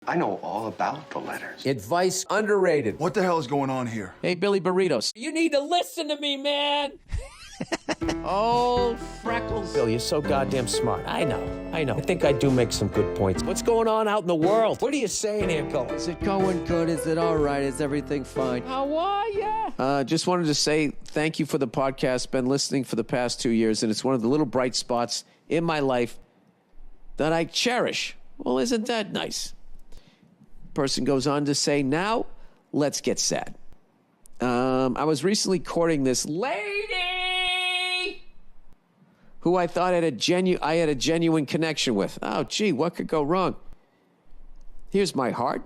I know all about the letters. Advice underrated. What the hell is going on here? Hey, Billy Burritos. You need to listen to me, man. Oh, Freckles. Bill, you're so goddamn smart. I know. I think I do make some good points. What's going on out in the world? What are you saying here, Cole? Is it going good? Is it all right? Is everything fine? How are ya? Just wanted to say thank you for the podcast. Been listening for the past 2 years, and it's one of the little bright spots in my life that I cherish. Well, isn't that nice? Person goes on to say, now let's get sad. I was recently courting this lady who I thought I had a genuine connection with. Oh, gee, what could go wrong? Here's my heart.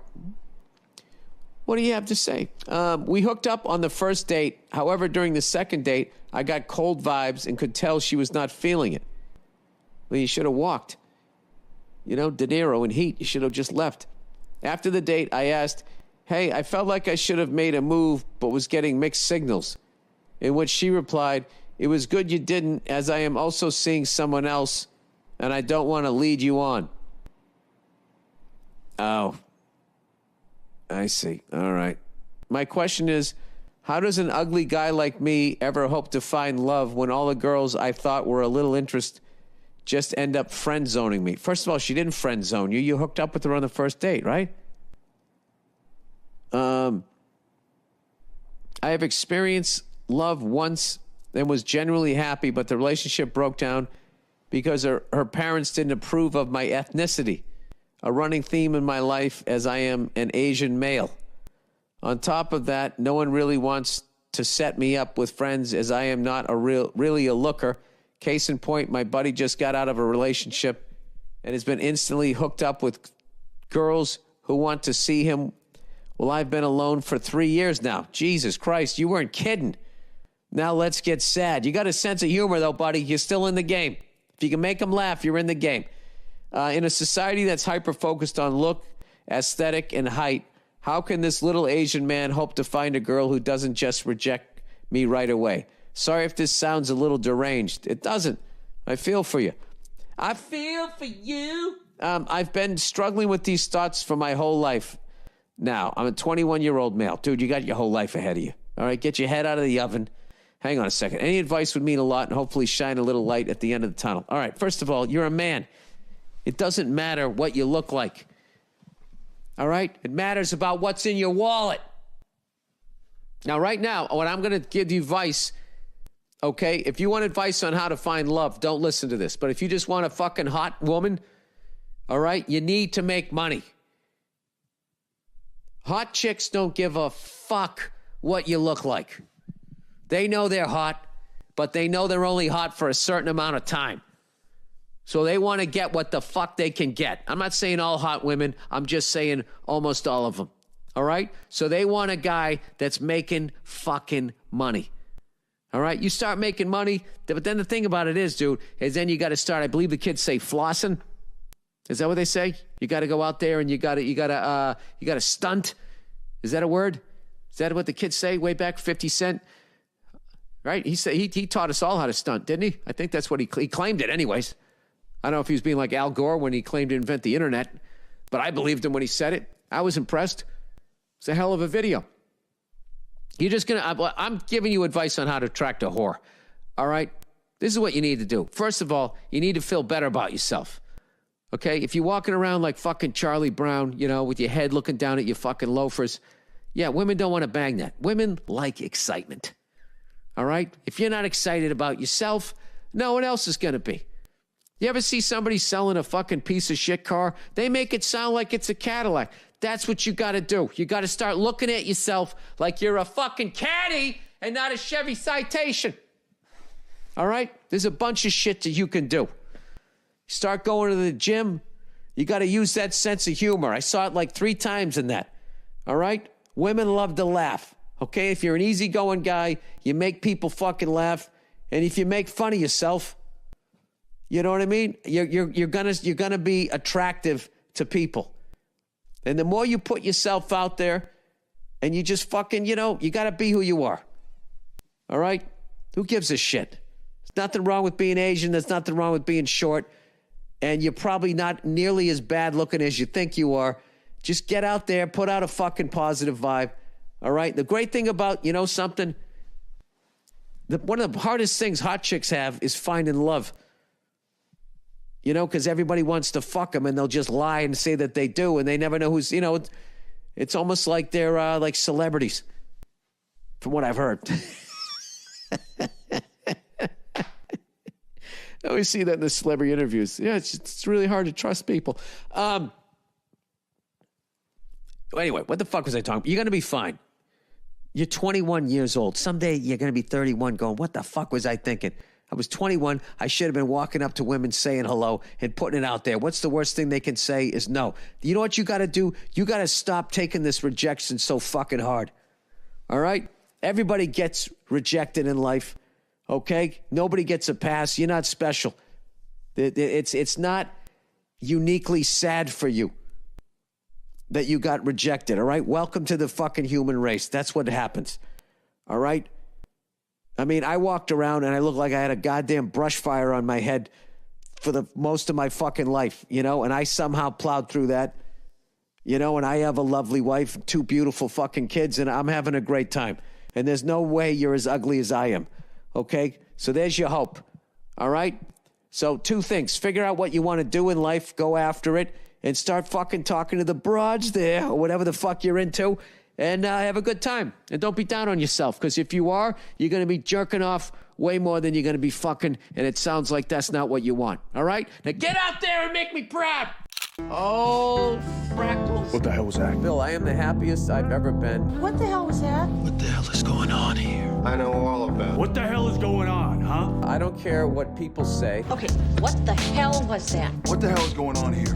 What do you have to say? We hooked up on the first date. However, during the second date, I got cold vibes and could tell she was not feeling it. Well, you should have walked. You know, De Niro in Heat, you should have just left. After the date, I asked, hey, I felt like I should have made a move, but was getting mixed signals. In which she replied, it was good you didn't, as I am also seeing someone else, and I don't want to lead you on. Oh, I see. All right. My question is, how does an ugly guy like me ever hope to find love when all the girls I thought were a little interest just end up friend zoning me? First of all, she didn't friend zone you. You hooked up with her on the first date, right? I have experienced love once and was genuinely happy, but the relationship broke down because her parents didn't approve of my ethnicity, a running theme in my life as I am an Asian male. On top of that, no one really wants to set me up with friends as I am not really a looker. Case in point, my buddy just got out of a relationship and has been instantly hooked up with girls who want to see him. Well, I've been alone for 3 years now. Jesus Christ, you weren't kidding. Now let's get sad. You got a sense of humor, though, buddy. You're still in the game. If you can make them laugh, you're in the game. In a society that's hyper-focused on look, aesthetic, and height, how can this little Asian man hope to find a girl who doesn't just reject me right away? Sorry if this sounds a little deranged. It doesn't. I feel for you. I feel for you. I've been struggling with these thoughts for my whole life. Now, I'm a 21-year-old male. Dude, you got your whole life ahead of you. All right, get your head out of the oven. Hang on a second. Any advice would mean a lot and hopefully shine a little light at the end of the tunnel. All right, first of all, you're a man. It doesn't matter what you look like. All right? It matters about what's in your wallet. Now, right now, what I'm going to give you advice, okay? If you want advice on how to find love, don't listen to this. But if you just want a fucking hot woman, all right, you need to make money. Hot chicks don't give a fuck what you look like. They know they're hot, but they know they're only hot for a certain amount of time. So they want to get what the fuck they can get. I'm not saying all hot women. I'm just saying almost all of them. All right? So they want a guy that's making fucking money. All right? You start making money, but then the thing about it is, dude, is then you got to start, I believe the kids say flossing. Is that what they say? You got to go out there and you got to stunt. Is that a word? Is that what the kids say way back 50 Cent? Right? He said he taught us all how to stunt, didn't he? I think that's what he claimed it anyways. I don't know if he was being like Al Gore when he claimed to invent the internet, but I believed him when he said it. I was impressed. It's a hell of a video. I'm giving you advice on how to attract a whore. All right? This is what you need to do. First of all, you need to feel better about yourself. Okay? If you're walking around like fucking Charlie Brown, you know, with your head looking down at your fucking loafers, yeah, women don't want to bang that. Women like excitement. All right? If you're not excited about yourself, no one else is going to be. You ever see somebody selling a fucking piece of shit car? They make it sound like it's a Cadillac. That's what you got to do. You got to start looking at yourself like you're a fucking Caddy and not a Chevy Citation. All right? There's a bunch of shit that you can do. Start going to the gym. You got to use that sense of humor. I saw it like 3 times in that. All right? Women love to laugh. Okay? If you're an easygoing guy, you make people fucking laugh. And if you make fun of yourself, you know what I mean? You're gonna be attractive to people. And the more you put yourself out there and you just fucking, you know, you got to be who you are. All right? Who gives a shit? There's nothing wrong with being Asian. There's nothing wrong with being short. And you're probably not nearly as bad looking as you think you are. Just get out there, put out a fucking positive vibe. All right? The great thing about, you know something? One of the hardest things hot chicks have is finding love. You know, because everybody wants to fuck them and they'll just lie and say that they do and they never know who's, you know, it's almost like they're like celebrities, from what I've heard. I always see that in the celebrity interviews. Yeah, it's really hard to trust people. Anyway, what the fuck was I talking about? You're going to be fine. You're 21 years old. Someday you're going to be 31 going, what the fuck was I thinking? I was 21. I should have been walking up to women saying hello and putting it out there. What's the worst thing they can say is no. You know what you got to do? You got to stop taking this rejection so fucking hard. All right? Everybody gets rejected in life. Okay? Nobody gets a pass. You're not special. It's not uniquely sad for you that you got rejected, all right? Welcome to the fucking human race. That's what happens, all right? I mean, I walked around and I looked like I had a goddamn brush fire on my head for the most of my fucking life, you know? And I somehow plowed through that, you know? And I have a lovely wife, 2 beautiful fucking kids, and I'm having a great time. And there's no way you're as ugly as I am, okay? So there's your hope, all right? So 2 things. Figure out what you want to do in life, go after it, and start fucking talking to the broads there or whatever the fuck you're into, and have a good time. And don't be down on yourself, because if you are, you're going to be jerking off way more than you're going to be fucking, and it sounds like that's not what you want, all right? Now get out there and make me proud. Oh, Freckles. What the hell was that? Bill, I am the happiest I've ever been. What the hell was that? What the hell is going on here? I know all about it. What the hell is going on, huh? I don't care what people say. Okay, what the hell was that? What the hell is going on here?